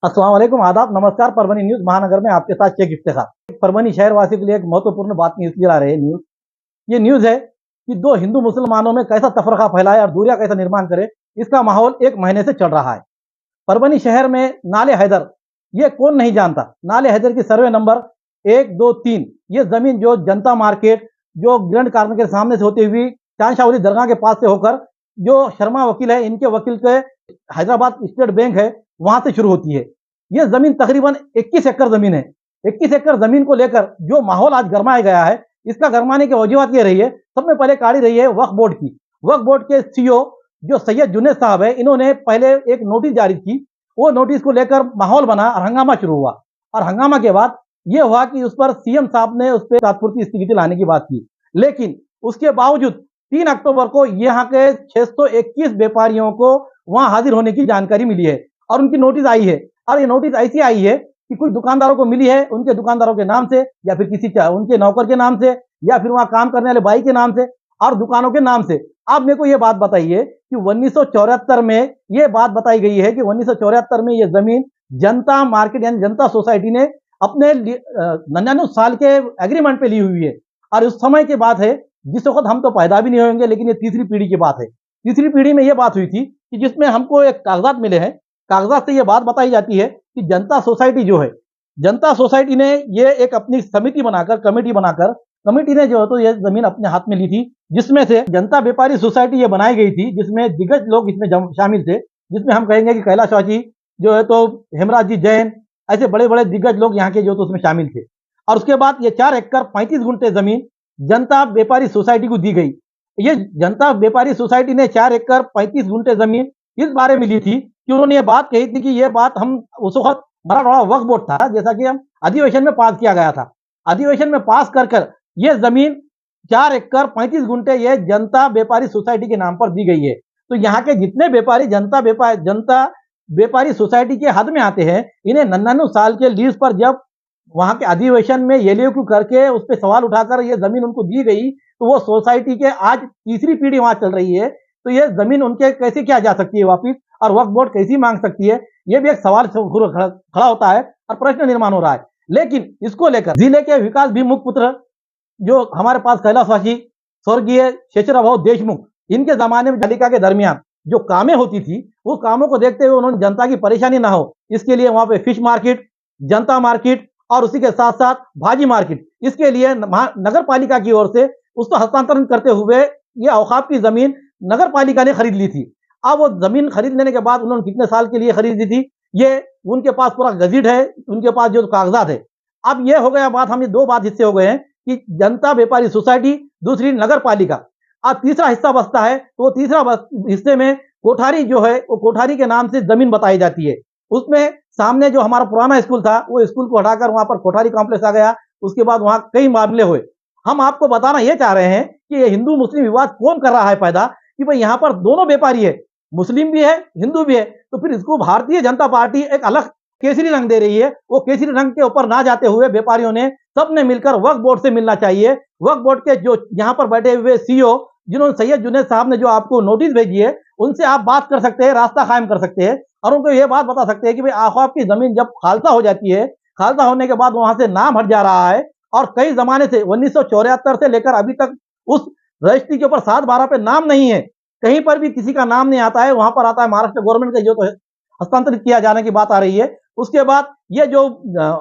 अस्सलाम वालेकुम, आदाब, नमस्कार। परभनी न्यूज महानगर में आपके साथ शेख इफ्तिखार। परभनी शहरवासियों के लिए एक महत्वपूर्ण बात इसलिए ला रहे हैं न्यूज। ये न्यूज है कि दो हिंदू मुसलमानों में कैसा तफरका फैलाए और दूरियां कैसा निर्माण करे, इसका माहौल एक महीने से चल रहा है। परभनी शहर में नाले हैदर, ये कौन नहीं जानता। नाले हैदर की सर्वे नंबर 1, 2, 3, ये जमीन जो जनता मार्केट, जो ग्रैंड कार्नर के सामने से होती हुई चांदशावली दरगाह के पास से होकर, जो शर्मा वकील है, इनके वकील के हैदराबाद स्टेट बैंक है, वहां से शुरू होती है। ये जमीन तकरीबन 21 एकड़ जमीन है। 21 एकड़ जमीन को लेकर जो माहौल आज गरमाया गया है, इसका गरमाने की वजूहत ये रही है, सब में पहले काढ़ी रही है वक्फ बोर्ड की। वक्फ बोर्ड के सीईओ जो सैयद जुनेद साहब है, इन्होंने पहले एक नोटिस जारी की। वो नोटिस को लेकर माहौल बना और हंगामा शुरू हुआ। और हंगामा के बाद ये हुआ कि उस पर सीएम साहब ने उस पर तात्पुरती स्थगिति लाने की बात की। लेकिन उसके बावजूद 3 अक्टूबर को यहाँ के 621 व्यापारियों को वहां हाजिर होने की जानकारी मिली है और उनकी नोटिस आई है। और ये नोटिस ऐसी आई है कि कुछ दुकानदारों को मिली है, उनके दुकानदारों के नाम से, या फिर किसी उनके नौकर के नाम से, या फिर वहां काम करने वाले भाई के नाम से, और दुकानों के नाम से। आप मेरे को ये बात बताइए कि 1974 में ये बात बताई गई है कि 1974 में ये जमीन जनता मार्केट यानी जनता सोसाइटी ने अपने 99 साल के एग्रीमेंट पे ली हुई है। और उस समय की बात है जिस वक्त हम तो पैदा भी नहीं होंगे, लेकिन ये तीसरी पीढ़ी की बात है। तीसरी पीढ़ी में ये बात हुई थी कि जिसमें हमको एक कागजात मिले हैं। कागजात से ये बात बताई जाती है कि जनता सोसाइटी जो है, जनता सोसाइटी ने ये एक अपनी समिति बनाकर, कमेटी बनाकर, कमेटी ने जो है तो ये जमीन अपने हाथ में ली थी, जिसमें से जनता व्यापारी सोसाइटी ये बनाई गई थी, जिसमें दिग्गज लोग इसमें शामिल थे। जिसमें हम कहेंगे कि कैलाशवासी जो है तो हेमराज जी जैन, ऐसे बड़े बड़े दिग्गज लोग यहाँ के जो तो उसमें शामिल थे। और उसके बाद ये 4 एकड़ 35 गुंठे जमीन जनता व्यापारी सोसाइटी को दी गई। ये जनता व्यापारी सोसाइटी ने 4 एकड़ 35 गुंठे जमीन इस बारे में ली थी कि उन्होंने ये बात कही थी कि ये बात हम उस वक्त मराठवाड़ा वक्फ बोर्ड था, जैसा कि हम अधिवेशन में पास किया गया था। अधिवेशन में पास कर कर ये जमीन 4 एकड़ 35 गुंठे ये जनता व्यापारी सोसाइटी के नाम पर दी गई है। तो यहाँ के जितने व्यापारी जनता व्यापारी सोसाइटी के हद में आते हैं, इन्हें 99 साल के लीज पर जब वहां के अधिवेशन में येलियो करके उस पर सवाल उठाकर ये जमीन उनको दी गई, तो वो सोसाइटी के आज तीसरी पीढ़ी वहां चल रही है। तो ये जमीन उनके कैसे क्या जा सकती है वापिस, और वक्फ बोर्ड कैसी मांग सकती है, ये भी एक सवाल खड़ा होता है और प्रश्न निर्माण हो रहा है। लेकिन इसको लेकर जिले के विकास भिमुख पुत्र जो हमारे पास कैलाशवासी स्वर्गीय शेषराव देशमुख, इनके जमाने में पालिका के दरमियान जो कामें होती थी, वो कामों को देखते हुए उन्होंने जनता की परेशानी ना हो, इसके लिए वहां पे फिश मार्केट, जनता मार्केट और उसी के साथ साथ भाजी मार्केट, इसके लिए नगर पालिका की ओर से उसको हस्तांतरण करते हुए ये औकाफ की जमीन नगर पालिका ने खरीद ली थी। अब वो जमीन खरीद लेने के बाद उन्होंने कितने साल के लिए खरीदी थी, ये उनके पास पूरा गजिट है, उनके पास जो कागजात है। अब ये हो गया बात, हम ये 2 बात हिस्से हो गए हैं कि जनता व्यापारी सोसाइटी, दूसरी नगर पालिका। अब तीसरा हिस्सा बचता है, तो तीसरा हिस्से में कोठारी जो है, वो कोठारी के नाम से जमीन बताई जाती है। उसमें सामने जो हमारा पुराना स्कूल था, वो स्कूल को हटाकर वहां पर कोठारी कॉम्प्लेक्स आ गया। उसके बाद वहां कई मामले हुए। हम आपको बताना ये चाह रहे हैं कि ये हिंदू मुस्लिम विवाद कौन कर रहा है पैदा, कि भाई यहाँ पर दोनों व्यापारी है, मुस्लिम भी है, हिंदू भी है। तो फिर इसको भारतीय जनता पार्टी एक अलग केसरी रंग दे रही है। वो केसरी रंग के ऊपर ना जाते हुए व्यापारियों ने सबने मिलकर वक्फ बोर्ड से मिलना चाहिए। वक्फ बोर्ड के जो यहाँ पर बैठे हुए सीईओ, जिन्होंने सैयद जुनेद साहब ने जो आपको नोटिस भेजी है, उनसे आप बात कर सकते हैं, रास्ता कायम कर सकते हैं और उनको ये बात बता सकते हैं कि भाई औकाफ की जमीन जब खालसा हो जाती है, खालसा होने के बाद वहां से नाम हट जा रहा है और कई जमाने से 1974 से लेकर अभी तक उस रजिस्ट्री के ऊपर 7/12 पे नाम नहीं है, कहीं पर भी किसी का नाम नहीं आता है। वहां पर आता है महाराष्ट्र गवर्नमेंट का जो तो हस्तांतरित किया जाने की बात आ रही है। उसके बाद ये जो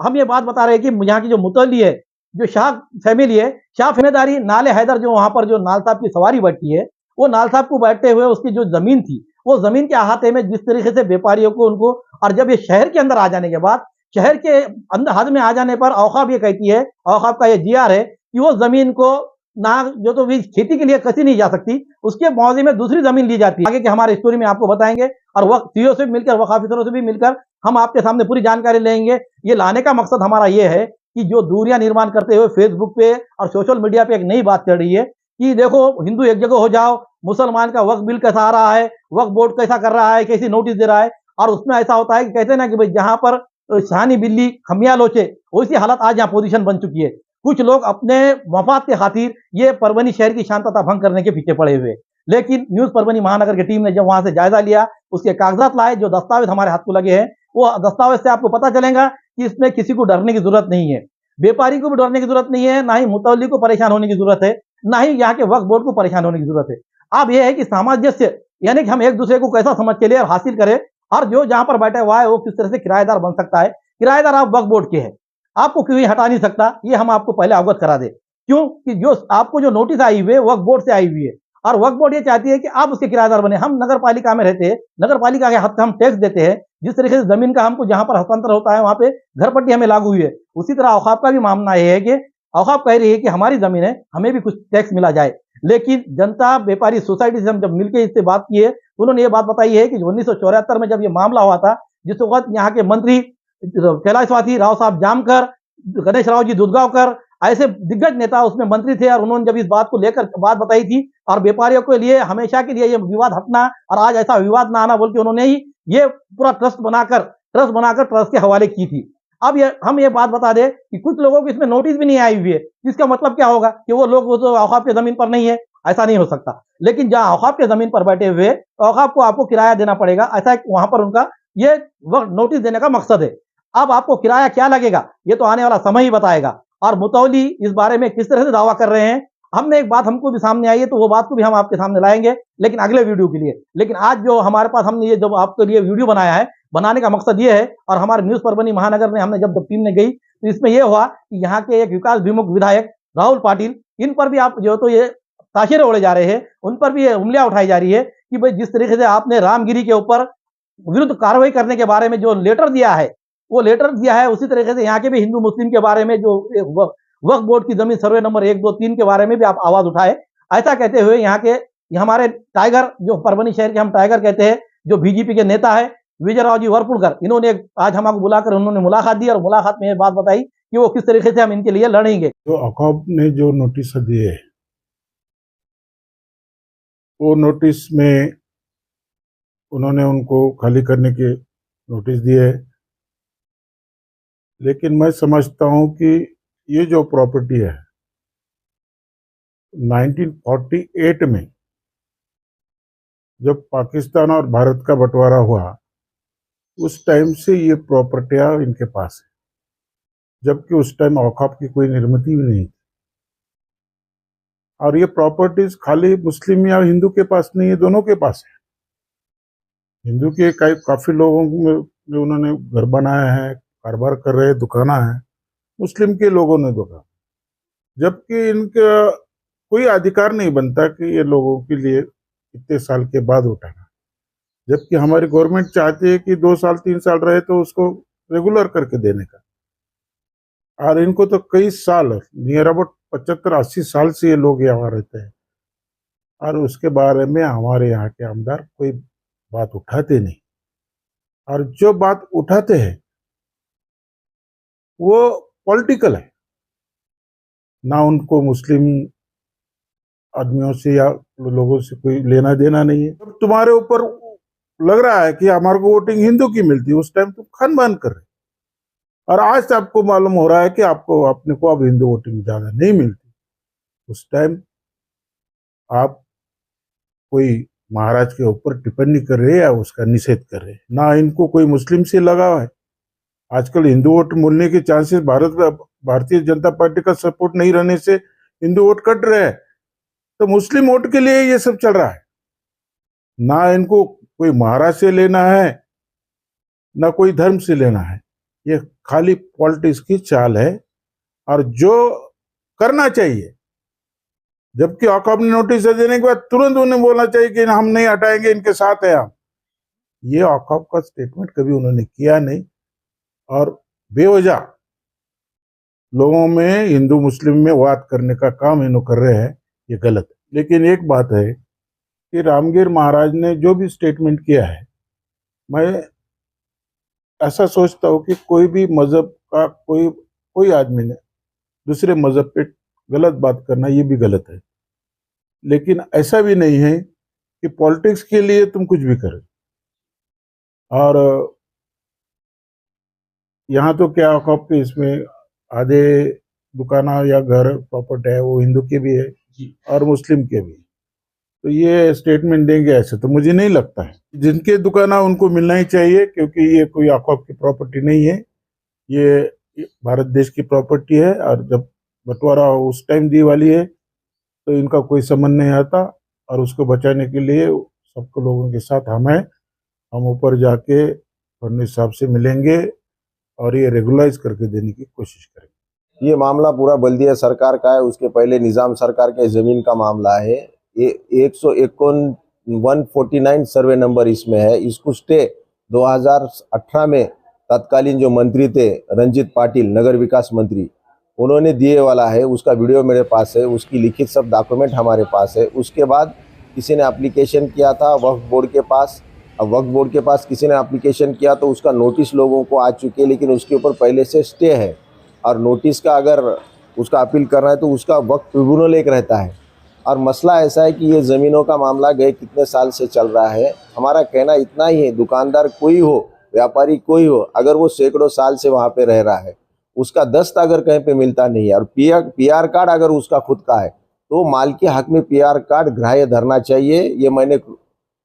हम ये बात बता रहे हैं कि यहाँ की जो मुतल्ली है, जो शाह फैमिली है, शाह फैमिलीदारी नाले हैदर, जो वहां पर जो नाल साहब की सवारी बैठती है, वो नाल साहब को बैठते हुए उसकी जो जमीन थी, वो जमीन के अहाते में जिस तरीके से व्यापारियों को उनको, और जब ये शहर के अंदर आ जाने के बाद, शहर के अंदर हद में आ जाने पर औकाफ ये कहती है, औकाफ का ये जीआर है कि वो जमीन को ना जो तो भी खेती के लिए कसी नहीं जा सकती, उसके मुआवजे में दूसरी जमीन ली जाती है। आगे के हमारे स्टोरी में आपको बताएंगे और वक्त सीईओ से मिलकर, वक्फ ऑफिसरों से भी मिलकर हम आपके सामने पूरी जानकारी लेंगे। ये लाने का मकसद हमारा ये है कि जो दूरियां निर्माण करते हुए फेसबुक पे और सोशल मीडिया पे एक नई बात चल रही है कि देखो हिंदू एक जगह हो जाओ, मुसलमान का वक्फ बिल कैसा आ रहा है, वक्फ बोर्ड कैसा कर रहा है, कैसी नोटिस दे रहा है। और उसमें ऐसा होता है कि कहते हैं ना कि भाई जहां पर शानी बिल्ली खमिया लोचे, वैसी हालत आज यहाँ पोजीशन बन चुकी है। कुछ लोग अपने मफाद के खातिर ये परभनी शहर की शांतता भंग करने के पीछे पड़े हुए। लेकिन न्यूज परभनी महानगर की टीम ने जब वहां से जायजा लिया, उसके कागजात लाए, जो दस्तावेज हमारे हाथ को लगे हैं, वो दस्तावेज से आपको पता चलेगा कि इसमें किसी को डरने की जरूरत नहीं है, व्यापारी को भी डरने की जरूरत नहीं है, ना ही मुतवल्ली को परेशान होने की जरूरत है, ना ही यहाँ के वक्फ बोर्ड को परेशान होने की जरूरत है। अब यह है कि सामंजस्य, यानी कि हम एक दूसरे को कैसा समझ के लिए और हासिल करें, और जो जहां पर बैठा हुआ है वो किस तरह से किराएदार बन सकता है। किराएदार आप वक्फ बोर्ड के हैं, आपको कोई हटा नहीं सकता, ये हम आपको पहले अवगत करा दे। क्यों कि जो आपको जो नोटिस आई हुई है वक्फ बोर्ड से आई हुई है, और वक्फ बोर्ड ये चाहती है कि आप उसके किराएदार बने। हम नगर पालिका में रहते हैं, नगर पालिका के हक हम टैक्स देते हैं, जिस तरीके से जमीन का हमको जहां पर हस्तांतर होता है वहां पे घर पट्टी हमें लागू हुई है, उसी तरह औकाफ का भी मामला यह है कि औकाफ कह रही है कि हमारी जमीन है, हमें भी कुछ टैक्स मिला जाए। लेकिन जनता व्यापारी सोसाइटी से हम जब मिलकर इससे बात की है, उन्होंने ये बात बताई है कि 1974 में जब ये मामला हुआ था, जिस वक्त यहाँ के मंत्री कैलाशवासी राव साहब जामकर, गणेश राव जी दुधगांवकर, ऐसे दिग्गज नेता उसमें मंत्री थे, और उन्होंने जब इस बात को लेकर बात बताई थी, और व्यापारियों के लिए हमेशा के लिए ये विवाद हटना और आज ऐसा विवाद ना आना बोल के उन्होंने ही ये पूरा ट्रस्ट बनाकर ट्रस्ट के हवाले की थी। अब हम ये बात बता दें कि कुछ लोगों को इसमें नोटिस भी नहीं आई हुई है, इसका मतलब क्या होगा कि वो लोग तो औकाफ की जमीन पर नहीं है, ऐसा नहीं हो सकता। लेकिन जहां औकाफ की जमीन पर बैठे हुए, औकाफ को आपको किराया देना पड़ेगा, ऐसा वहां पर उनका ये नोटिस देने का मकसद है। अब आपको किराया क्या लगेगा ये तो आने वाला समय ही बताएगा, और मुतवली इस बारे में किस तरह से दावा कर रहे हैं। हमने एक बात हमको भी सामने आई है, तो वो बात को भी हम आपके सामने लाएंगे, लेकिन अगले वीडियो के लिए। लेकिन आज जो हमारे पास हमने ये जब आपके लिए वीडियो बनाया है, बनाने का मकसद ये है, और हमारे न्यूज परभनी महानगर में हमने जब टीम ने गई तो इसमें यह हुआ कि यहाँ के एक विकास विमुख विधायक राहुल पाटिल, इन पर भी आप जो तो ये ताशेरे ओढ़े जा रहे हैं, उन पर भी ये उंगलियां उठाई जा रही है कि भाई जिस तरीके से आपने रामगिरी के ऊपर विरुद्ध कार्रवाई करने के बारे में जो लेटर दिया है, वो लेटर दिया है, उसी तरीके से यहाँ के भी हिंदू मुस्लिम के बारे में जो वक्फ बोर्ड की जमीन सर्वे नंबर 1, 2, 3 के बारे में भी आप आवाज उठाए। ऐसा कहते हुए यहाँ के हमारे टाइगर, जो परभनी शहर के हम टाइगर कहते हैं, जो बीजेपी के नेता है विजय राव जी वरपुड़कर, इन्होंने आज हमको बुलाकर उन्होंने मुलाकात दी, और मुलाकात में ये बात बताई कि वो किस तरीके से हम इनके लिए लड़ेंगे। तो औकाफ ने जो नोटिस दिए, वो नोटिस में उन्होंने उनको खाली करने के नोटिस दिए, लेकिन मैं समझता हूं कि ये जो प्रॉपर्टी है 1948 में जब पाकिस्तान और भारत का बंटवारा हुआ, उस टाइम से ये प्रॉपर्टियां इनके पास है, जबकि उस टाइम औकाफ की कोई निर्मित भी नहीं थी। और ये प्रॉपर्टीज खाली मुस्लिम या हिंदू के पास नहीं है, दोनों के पास है। हिंदू के काफी लोगों में उन्होंने घर बनाया है, कारोबार कर रहे हैं, दुकाना है। मुस्लिम के लोगों ने दुकान, जबकि इनका कोई अधिकार नहीं बनता कि ये लोगों के लिए इतने साल के बाद उठाना, जबकि हमारी गवर्नमेंट चाहती है कि 2 साल 3 साल रहे तो उसको रेगुलर करके देने का। और इनको तो कई साल, नियर अबाउट 75-80 साल से ये लोग यहाँ रहते हैं, और उसके बारे में हमारे यहाँ के आमदार कोई बात उठाते नहीं। और जो बात उठाते हैं वो पॉलिटिकल है, ना उनको मुस्लिम आदमियों से या लोगों से कोई लेना देना नहीं है। जब तुम्हारे ऊपर लग रहा है कि हमारे को वोटिंग हिंदू की मिलती है, उस टाइम तुम खान बान कर रहे, और आज आपको मालूम हो रहा है कि आपको अपने को अब हिंदू वोटिंग ज्यादा नहीं मिलती। उस टाइम आप कोई महाराज के ऊपर टिप्पणी कर रहे हैं या उसका निषेध कर रहे हैं, ना इनको कोई मुस्लिम से लगाव है। आजकल हिंदू वोट मिलने के चांसेस, भारतीय जनता पार्टी का सपोर्ट नहीं रहने से हिंदू वोट कट रहे हैं, तो मुस्लिम वोट के लिए ये सब चल रहा है। ना इनको कोई महाराज से लेना है, ना कोई धर्म से लेना है, ये खाली पॉलिटिक्स की चाल है। और जो करना चाहिए, जबकि औकाफ ने नोटिस देने के बाद तुरंत उन्हें बोलना चाहिए कि हम नहीं हटाएंगे, इनके साथ है हम। ये औकाफ का स्टेटमेंट कभी उन्होंने किया नहीं, और बेवजह लोगों में हिंदू मुस्लिम में वाद करने का काम इन्हों कर रहे हैं, ये गलत है। लेकिन एक बात है कि रामगिर महाराज ने जो भी स्टेटमेंट किया है, मैं ऐसा सोचता हूँ कि कोई भी मजहब का कोई आदमी ने दूसरे मजहब पे गलत बात करना, ये भी गलत है। लेकिन ऐसा भी नहीं है कि पॉलिटिक्स के लिए तुम कुछ भी करो। और यहाँ तो क्या औकाफ के इसमें आधे दुकाना या घर प्रॉपर्टी है वो हिंदू के भी है और मुस्लिम के भी। तो ये स्टेटमेंट देंगे ऐसे तो मुझे नहीं लगता है। जिनके दुकान है उनको मिलना ही चाहिए, क्योंकि ये कोई आपकी की प्रॉपर्टी नहीं है, ये भारत देश की प्रॉपर्टी है। और जब बंटवारा उस टाइम दी वाली है तो इनका कोई संबंध नहीं आता, और उसको बचाने के लिए सबको लोगों के साथ हम ऊपर जाके फडणवीस साहब से मिलेंगे और ये रेगुलाइज करके देने की कोशिश करेंगे। ये मामला पूरा बल्दिया सरकार का है, उसके पहले निजाम सरकार के जमीन का मामला है। ये 149 सर्वे नंबर इसमें है। इसको स्टे 2018 में तत्कालीन जो मंत्री थे रंजीत पाटिल, नगर विकास मंत्री, उन्होंने दिए वाला है। उसका वीडियो मेरे पास है, उसकी लिखित सब डॉक्यूमेंट हमारे पास है। उसके बाद किसी ने एप्लीकेशन किया था वक्फ बोर्ड के पास। अब वक्फ बोर्ड के पास किसी ने एप्लीकेशन किया तो उसका नोटिस लोगों को आ चुके हैं, लेकिन उसके ऊपर पहले से स्टे है। और नोटिस का अगर उसका अपील करना है तो उसका वक्त ट्रिब्यूनल एक रहता है। और मसला ऐसा है कि ये ज़मीनों का मामला गए कितने साल से चल रहा है। हमारा कहना इतना ही है, दुकानदार कोई हो, व्यापारी कोई हो, अगर वो सैकड़ों साल से वहाँ पे रह रहा है, उसका दस्त अगर कहीं पे मिलता नहीं है और पीआर कार्ड अगर उसका खुद का है तो माल के हक में पीआर कार्ड ग्राह्य धरना चाहिए। ये मैंने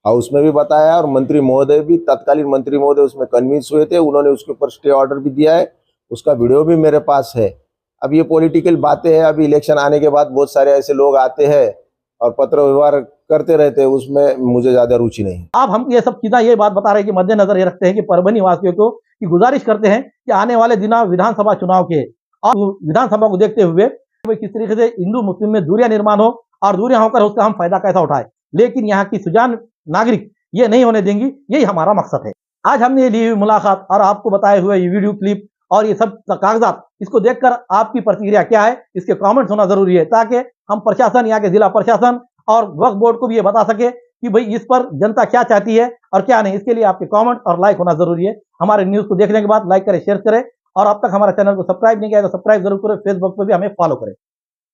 हाउस में भी बताया और मंत्री महोदय भी, तत्कालीन मंत्री महोदय उसमें कन्विंस हुए थे। उन्होंने उसके ऊपर स्टे ऑर्डर भी दिया है, उसका वीडियो भी मेरे पास है। अब ये पॉलिटिकल बातें हैं, अभी इलेक्शन आने के बाद बहुत सारे ऐसे लोग आते हैं और पत्र व्यवहार करते रहते हैं, उसमें मुझे ज्यादा रुचि नहीं। अब हम ये सब चीजें ये बात बता रहे हैं कि मद्देनजर ये रखते हैं कि परभनी वासियों को की गुजारिश करते हैं कि आने वाले दिनों विधानसभा चुनाव के और विधानसभा को देखते हुए किस तरीके से हिंदू मुस्लिम में दूरियां निर्माण हो और दूरियां होकर उसका हम फायदा कैसा उठाए, लेकिन यहाँ की सुजान नागरिक ये नहीं होने देंगी। यही हमारा मकसद है। आज हमने ली हुई मुलाकात और आपको बताए हुए ये वीडियो क्लिप और ये सब कागजात, इसको देखकर आपकी प्रतिक्रिया क्या है, इसके कमेंट्स होना जरूरी है, ताकि हम प्रशासन, यहाँ के जिला प्रशासन और वक्फ बोर्ड को भी ये बता सके कि भाई इस पर जनता क्या चाहती है और क्या नहीं। इसके लिए आपके कमेंट और लाइक होना जरूरी है। हमारे न्यूज को देखने के बाद लाइक करें, शेयर करें, और अब तक हमारे चैनल को सब्सक्राइब नहीं किया तो सब्सक्राइब जरूर करें। फेसबुक पर भी हमें फॉलो करें।